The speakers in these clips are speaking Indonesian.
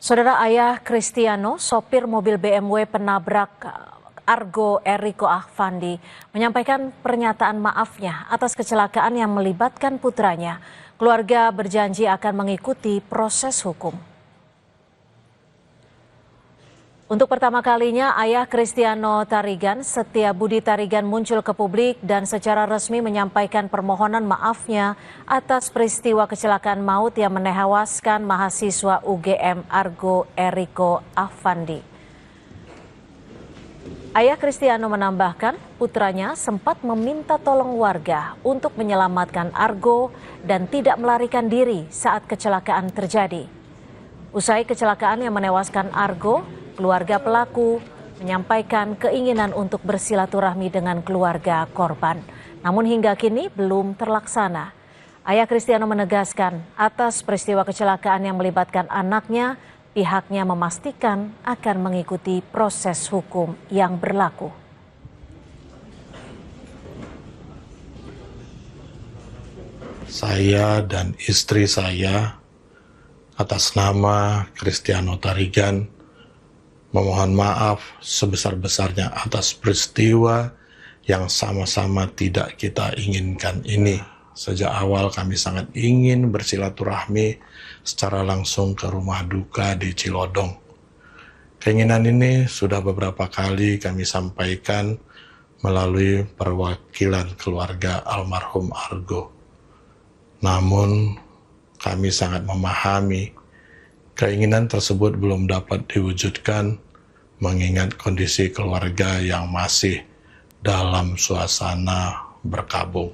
Saudara ayah Kristiano, sopir mobil BMW penabrak Argo Eriko Ahvandi, menyampaikan pernyataan maafnya atas kecelakaan yang melibatkan putranya. Keluarga berjanji akan mengikuti proses hukum. Untuk pertama kalinya, ayah Kristiano Tarigan, Setiabudi Tarigan muncul ke publik dan secara resmi menyampaikan permohonan maafnya atas peristiwa kecelakaan maut yang menewaskan mahasiswa UGM Argo Eriko Ahvandi. Ayah Kristiano menambahkan, putranya sempat meminta tolong warga untuk menyelamatkan Argo dan tidak melarikan diri saat kecelakaan terjadi. Usai kecelakaan yang menewaskan Argo, keluarga pelaku menyampaikan keinginan untuk bersilaturahmi dengan keluarga korban. Namun hingga kini belum terlaksana. Ayah Kristiano menegaskan atas peristiwa kecelakaan yang melibatkan anaknya, pihaknya memastikan akan mengikuti proses hukum yang berlaku. Saya dan istri saya atas nama Kristiano Tarigan memohon maaf sebesar-besarnya atas peristiwa yang sama-sama tidak kita inginkan ini. Sejak awal kami sangat ingin bersilaturahmi secara langsung ke rumah duka di Cilodong. Keinginan ini sudah beberapa kali kami sampaikan melalui perwakilan keluarga almarhum Argo. Namun kami sangat memahami keinginan tersebut belum dapat diwujudkan mengingat kondisi keluarga yang masih dalam suasana berkabung.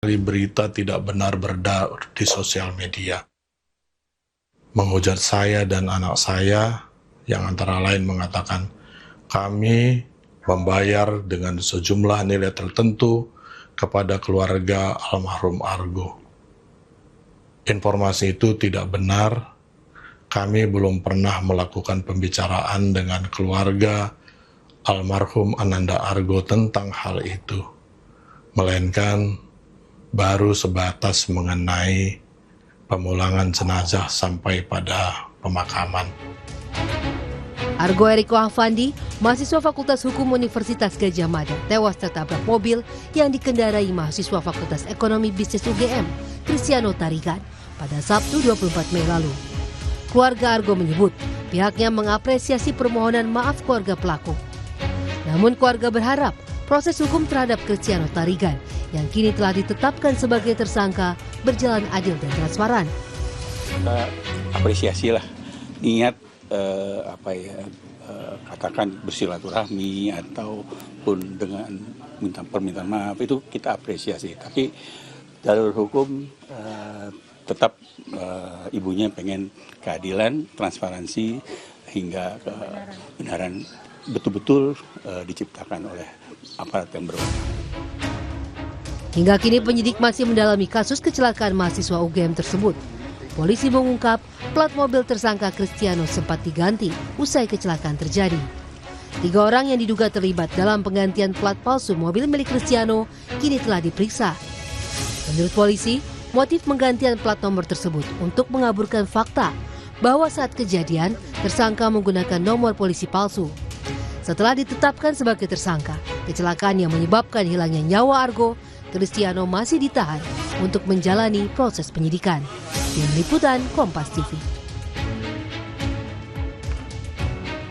Berita tidak benar beredar di sosial media, menghujat saya dan anak saya yang antara lain mengatakan kami membayar dengan sejumlah nilai tertentu kepada keluarga almarhum Argo. Informasi itu tidak benar. Kami belum pernah melakukan pembicaraan dengan keluarga almarhum Ananda Argo tentang hal itu, melainkan baru sebatas mengenai pemulangan jenazah sampai pada pemakaman. Argo Eriko Ahvandi, mahasiswa Fakultas Hukum Universitas Gadjah Mada, tewas tertabrak mobil yang dikendarai mahasiswa Fakultas Ekonomi Bisnis UGM, Kristiano Tarigan, pada Sabtu 24 Mei lalu. Keluarga Argo menyebut pihaknya mengapresiasi permohonan maaf keluarga pelaku. Namun keluarga berharap proses hukum terhadap Kristiano Tarigan yang kini telah ditetapkan sebagai tersangka berjalan adil dan transparan. Kita apresiasi lah, ingat katakan bersilaturahmi ataupun dengan permintaan maaf itu kita apresiasi. Tapi jalur hukum tetap ibunya pengen keadilan, transparansi hingga kebenaran betul-betul diciptakan oleh aparat yang berwenang. Hingga kini penyidik masih mendalami kasus kecelakaan mahasiswa UGM tersebut. Polisi mengungkap plat mobil tersangka Kristiano sempat diganti usai kecelakaan terjadi. 3 orang yang diduga terlibat dalam penggantian plat palsu mobil milik Kristiano kini telah diperiksa. Menurut polisi, motif penggantian plat nomor tersebut untuk mengaburkan fakta bahwa saat kejadian tersangka menggunakan nomor polisi palsu. Setelah ditetapkan sebagai tersangka, kecelakaan yang menyebabkan hilangnya nyawa Argo, Kristiano masih ditahan untuk menjalani proses penyidikan. Tim Liputan Kompas TV.